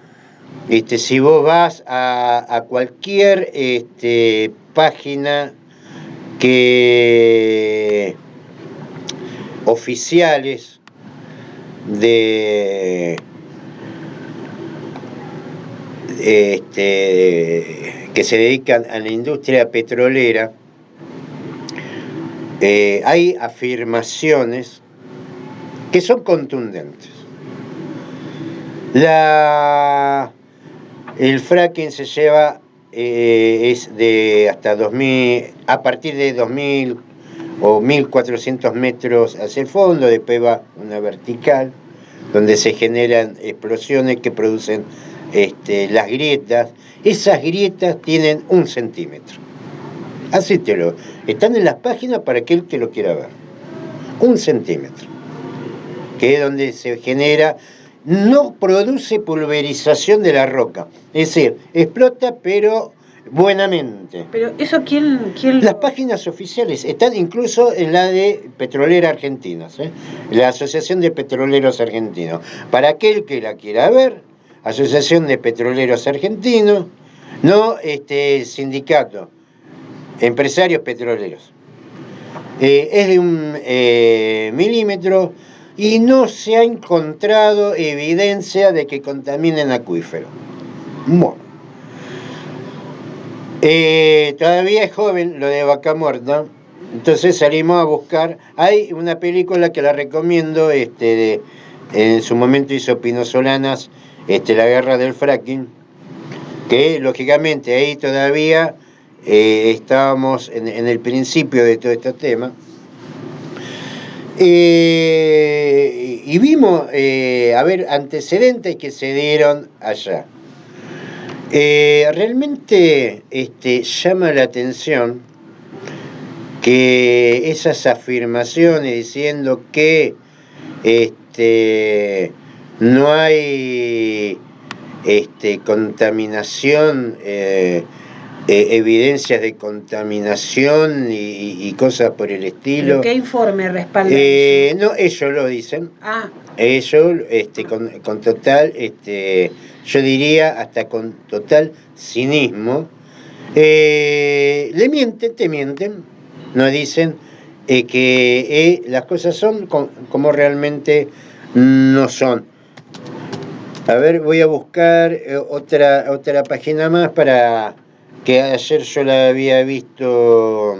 si vos vas a cualquier página que oficiales que se dedican a la industria petrolera, hay afirmaciones que son contundentes. El fracking se lleva es de hasta 2000, a partir de 2000 o 1400 metros hacia el fondo, después va una vertical donde se generan explosiones que producen las grietas. Esas grietas tienen 1 centímetro. Así están en las páginas para aquel que lo quiera ver. 1 centímetro, que es donde se genera. No produce pulverización de la roca, es decir, explota pero buenamente. Pero eso quién Las páginas oficiales están incluso en la de Petrolera Argentinos, la Asociación de Petroleros Argentinos. Para aquel que la quiera ver, Asociación de Petroleros Argentinos, no sindicato, empresarios petroleros. Es de 1 milímetro. Y no se ha encontrado evidencia de que contaminen acuífero. Bueno. Todavía es joven lo de Vaca Muerta, entonces salimos a buscar. Hay una película que la recomiendo, en su momento hizo Pino Solanas, La guerra del fracking, que lógicamente ahí todavía estábamos en el principio de todo este tema. Y vimos antecedentes que se dieron allá. Realmente llama la atención que esas afirmaciones diciendo que no hay contaminación, evidencias de contaminación y cosas por el estilo. ¿Qué informe respalda eso? No, ellos lo dicen. Ellos con total, yo diría hasta con total cinismo, te mienten, nos dicen que las cosas son como realmente no son. A ver, voy a buscar otra página más para que ayer yo la había visto,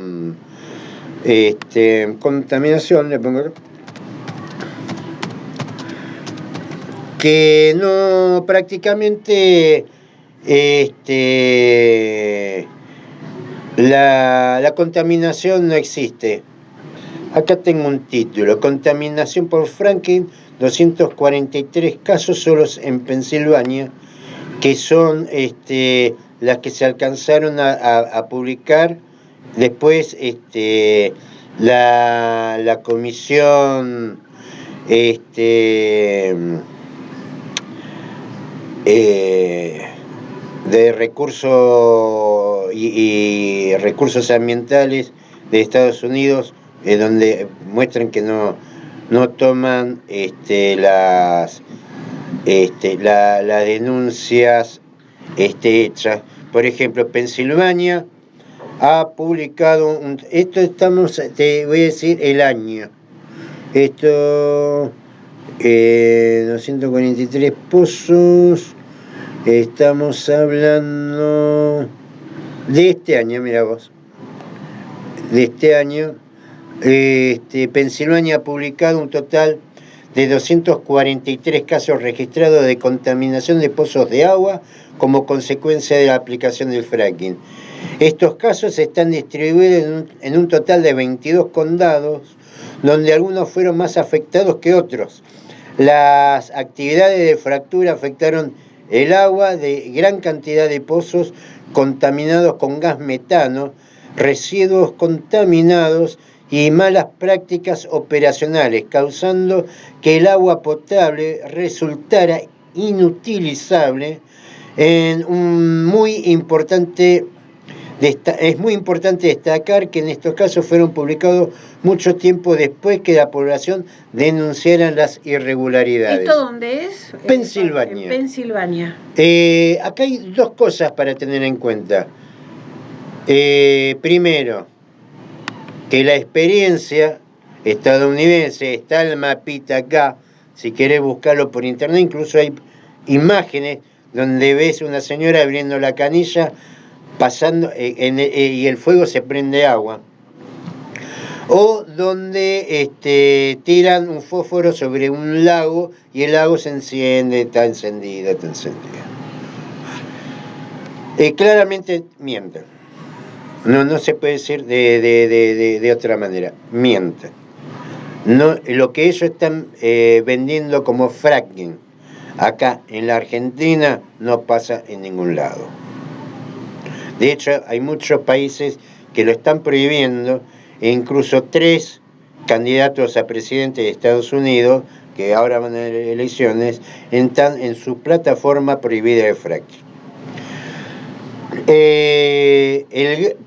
contaminación, le pongo, que no, prácticamente, la contaminación no existe. Acá tengo un título: contaminación por fracking, 243 casos solos en Pensilvania, que son las que se alcanzaron a publicar después la comisión de recursos y recursos ambientales de Estados Unidos, donde muestran que no toman las denuncias hechas. Por ejemplo, Pensilvania ha publicado te voy a decir el año. 243 pozos. Estamos hablando de este año, mira vos. De este año, Pensilvania ha publicado un total de 243 casos registrados de contaminación de pozos de agua como consecuencia de la aplicación del fracking. Estos casos están distribuidos en un total de 22 condados, donde algunos fueron más afectados que otros. Las actividades de fractura afectaron el agua de gran cantidad de pozos contaminados con gas metano, residuos contaminados y malas prácticas operacionales, causando que el agua potable resultara inutilizable. Es muy importante destacar que en estos casos fueron publicados mucho tiempo después que la población denunciara las irregularidades. ¿Esto dónde es? Pensilvania. En Pensilvania. Acá hay dos cosas para tener en cuenta. Primero, que la experiencia estadounidense, está el mapita acá, si querés buscarlo por internet, incluso hay imágenes donde ves una señora abriendo la canilla, pasando y el fuego se prende agua. O donde tiran un fósforo sobre un lago y el lago se enciende, está encendido. Claramente mienten. No se puede decir de otra manera. Mienten. No, lo que ellos están vendiendo como fracking acá en la Argentina no pasa en ningún lado. De hecho, hay muchos países que lo están prohibiendo, e incluso 3 candidatos a presidente de Estados Unidos, que ahora van a elecciones, están en su plataforma prohibida de fracking.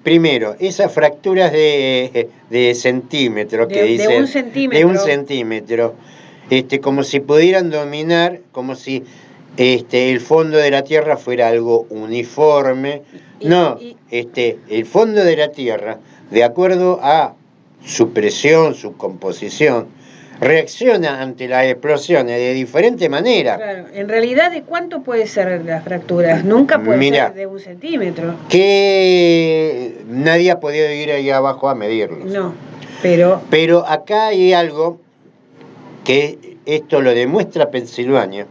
Primero, esas fracturas de centímetro que dicen. De 1 centímetro. De 1 centímetro. Como si pudieran dominar, como si el fondo de la Tierra fuera algo uniforme. El fondo de la Tierra, de acuerdo a su presión, su composición, reacciona ante las explosiones de diferente manera. Claro, en realidad, ¿de cuánto puede ser las fracturas? Nunca puede ser de 1 centímetro. Que nadie ha podido ir ahí abajo a medirlos. No, pero... Pero acá hay algo que esto lo demuestra Pensilvania,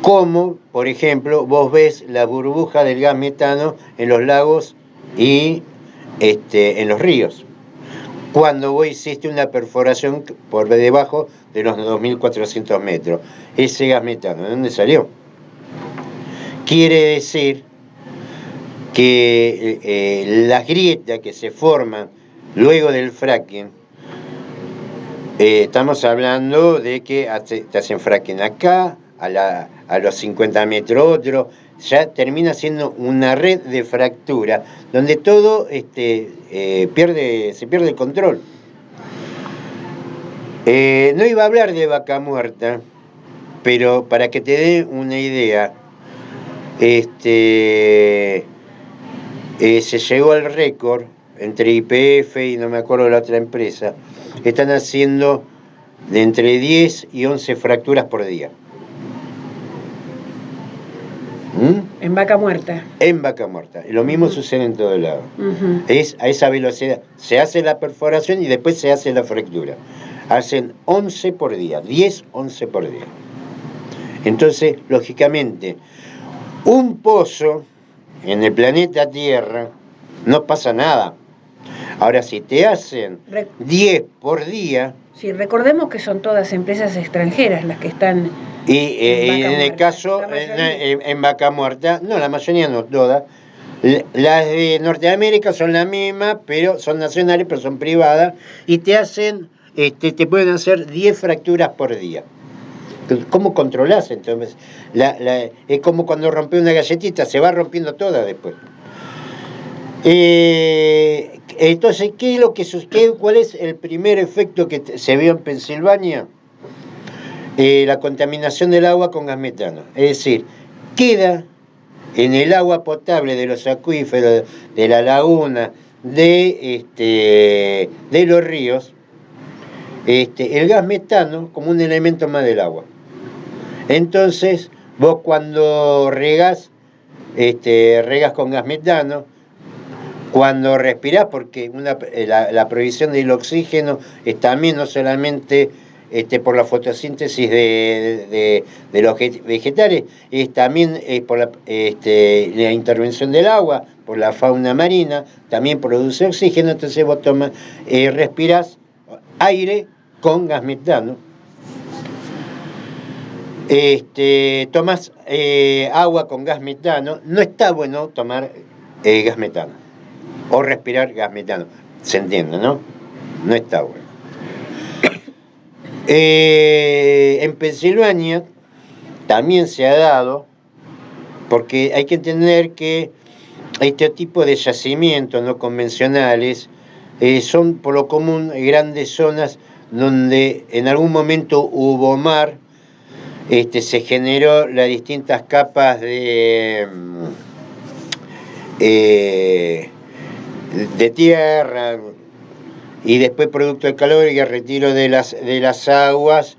como, por ejemplo, vos ves la burbuja del gas metano en los lagos y en los ríos. Cuando vos hiciste una perforación por debajo de los 2.400 metros. Ese gas metano, ¿de dónde salió? Quiere decir que las grietas que se forman luego del fracking, estamos hablando de que te hacen fracking acá, a los 50 metros otro, ya termina siendo una red de fractura donde todo se pierde el control. No iba a hablar de Vaca Muerta, pero para que te dé una idea, se llegó al récord entre YPF y no me acuerdo la otra empresa. Están haciendo de entre 10 y 11 fracturas por día. En Vaca Muerta. En Vaca Muerta. Lo mismo sucede en todo lado. Es a esa velocidad. Se hace la perforación y después se hace la fractura. Hacen 11 por día, 10, 11 por día. Entonces, lógicamente, un pozo en el planeta Tierra no pasa nada. Ahora, si te hacen 10 por día... Sí, recordemos que son todas empresas extranjeras las que están... Y en el caso, en Vaca Muerta, no, la mayoría no, todas. Las de Norteamérica son las mismas, pero son nacionales, pero son privadas, y te hacen, te pueden hacer 10 fracturas por día. ¿Cómo controlás entonces? Es como cuando rompes una galletita, se va rompiendo toda después. Entonces, ¿cuál es el primer efecto que se vio en Pensilvania? La contaminación del agua con gas metano. Es decir, queda en el agua potable de los acuíferos, de la laguna, de los ríos, el gas metano como un elemento más del agua. Entonces, vos cuando regás con gas metano, Cuando respirás, porque la provisión del oxígeno es también no solamente por la fotosíntesis de los vegetales, es también por la intervención del agua, por la fauna marina, también produce oxígeno, entonces vos respirás aire con gas metano. Tomas agua con gas metano, no está bueno tomar gas metano o respirar gas metano, se entiende, ¿no? No está bueno. En Pensilvania también se ha dado, porque hay que entender que este tipo de yacimientos no convencionales son por lo común grandes zonas donde en algún momento hubo mar, se generó las distintas capas de tierra, y después producto del calor y el retiro de las aguas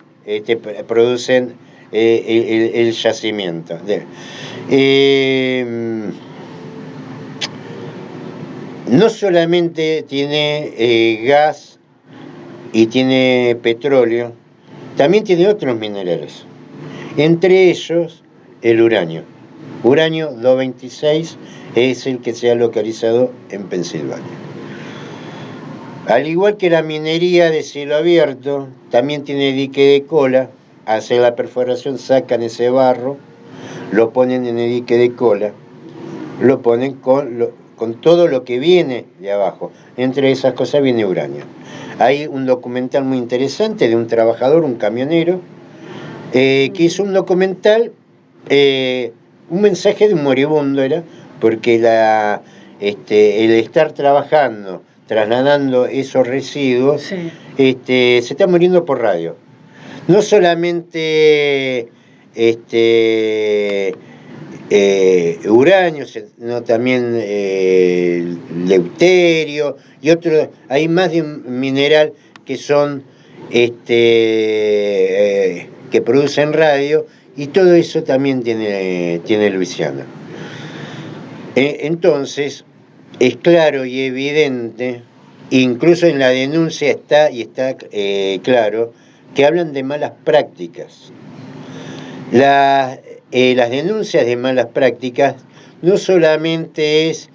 producen el yacimiento. No solamente tiene gas y tiene petróleo, también tiene otros minerales, entre ellos el uranio. Uranio 226 es el que se ha localizado en Pensilvania. Al igual que la minería de cielo abierto, también tiene dique de cola. Hacen la perforación, sacan ese barro, lo ponen en el dique de cola, lo ponen con todo lo que viene de abajo. Entre esas cosas viene uranio. Hay un documental muy interesante de un trabajador, un camionero, que hizo un documental, un mensaje de un moribundo era, porque el estar trabajando, trasladando esos residuos, Sí. Se está muriendo por radio. No solamente uranio, sino también deuterio y otros. Hay más de un mineral que son que producen radio, y todo eso también tiene Luisiana. Entonces, es claro y evidente, incluso en la denuncia está claro, que hablan de malas prácticas. Las denuncias de malas prácticas no solamente es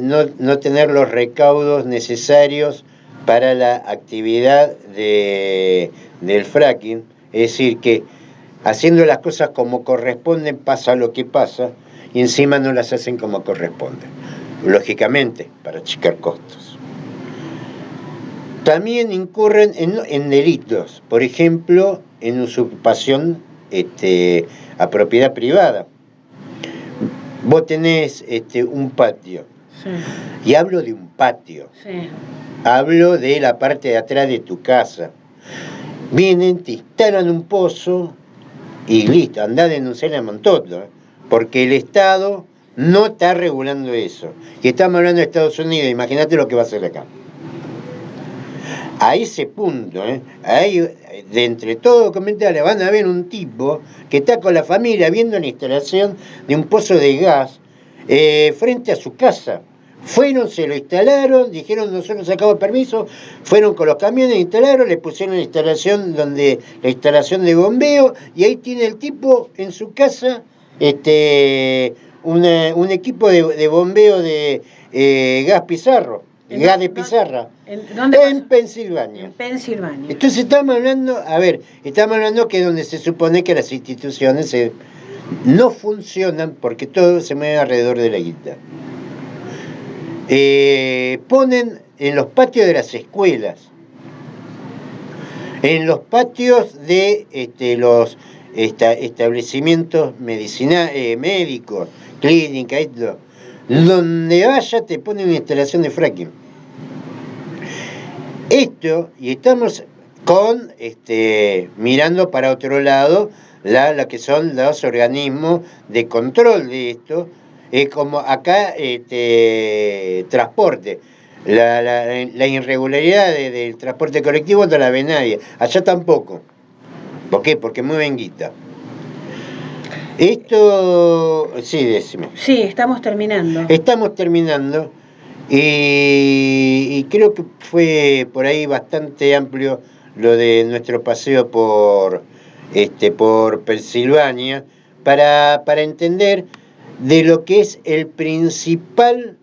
no tener los recaudos necesarios para la actividad del fracking, es decir, que haciendo las cosas como corresponden pasa lo que pasa, y encima no las hacen como corresponden, lógicamente, para achicar costos. También incurren en delitos, por ejemplo, en usurpación a propiedad privada. Vos tenés un patio, Sí. y hablo de un patio, Sí. hablo de la parte de atrás de tu casa. Vienen, te instalan un pozo y listo, andá a denunciar a Montoto, porque el Estado no está regulando eso. Y estamos hablando de Estados Unidos, imagínate lo que va a hacer acá. A ese punto, ahí, de entre todos los comentarios, van a ver un tipo que está con la familia viendo la instalación de un pozo de gas frente a su casa. Fueron, se lo instalaron, dijeron nosotros sacamos permiso, fueron con los camiones, instalaron, le pusieron la instalación de bombeo, y ahí tiene el tipo en su casa un equipo de bombeo de gas pizarro. Gas de pizarra. ¿Dónde en Pensilvania. En Pensilvania. Entonces estamos hablando que donde se supone que las instituciones no funcionan, porque todo se mueve alrededor de la guita. Ponen en los patios de las escuelas, en los patios de los establecimientos médicos, clínicas, donde vaya te ponen una instalación de fracking. Y estamos mirando para otro lado la que son los organismos de control de esto, como acá transporte. La irregularidad del transporte colectivo no la ve nadie, allá tampoco. ¿Por qué? Porque mueven guita. Esto, sí, decime. Sí, estamos terminando. Estamos terminando y creo que fue por ahí bastante amplio lo de nuestro paseo por Pensilvania para entender de lo que es el principal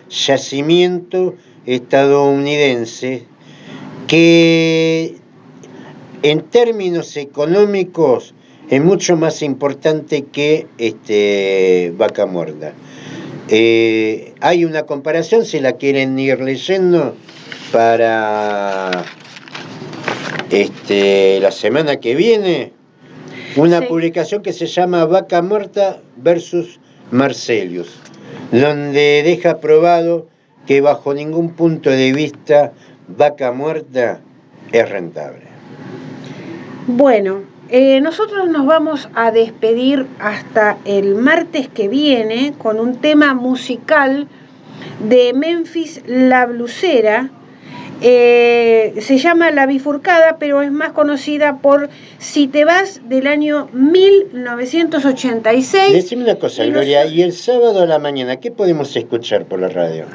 yacimiento estadounidense que en términos económicos es mucho más importante que Vaca Muerta. Hay una comparación, si la quieren ir leyendo, para la semana que viene, una publicación que se llama Vaca Muerta versus Marcelius, donde deja probado que bajo ningún punto de vista Vaca Muerta es rentable. Bueno, nosotros nos vamos a despedir hasta el martes que viene con un tema musical de Memphis La Blusera. Se llama La Bifurcada, pero es más conocida por Si te vas, del año 1986. Decime una cosa, Gloria, ¿y el sábado a la mañana qué podemos escuchar por la radio?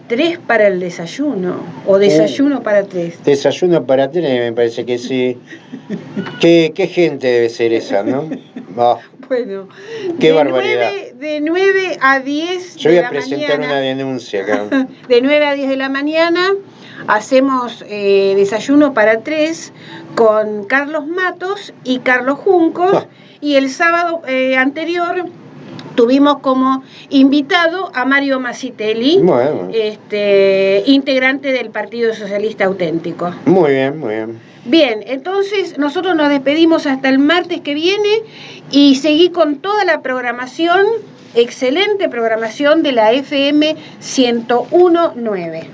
3 para el desayuno, o desayuno para 3. Desayuno para 3, me parece que sí. ¿Qué gente debe ser esa, no? Oh, bueno, qué barbaridad. De 9 a 10 Yo de voy la a presentar mañana, una denuncia acá. De 9 a 10 de la mañana hacemos desayuno para 3 con Carlos Matos y Carlos Juncos. Y el sábado anterior tuvimos como invitado a Mario Masitelli, Bueno. Integrante del Partido Socialista Auténtico. Muy bien, muy bien. Bien, entonces nosotros nos despedimos hasta el martes que viene y seguí con toda la programación, excelente programación de la FM 101.9.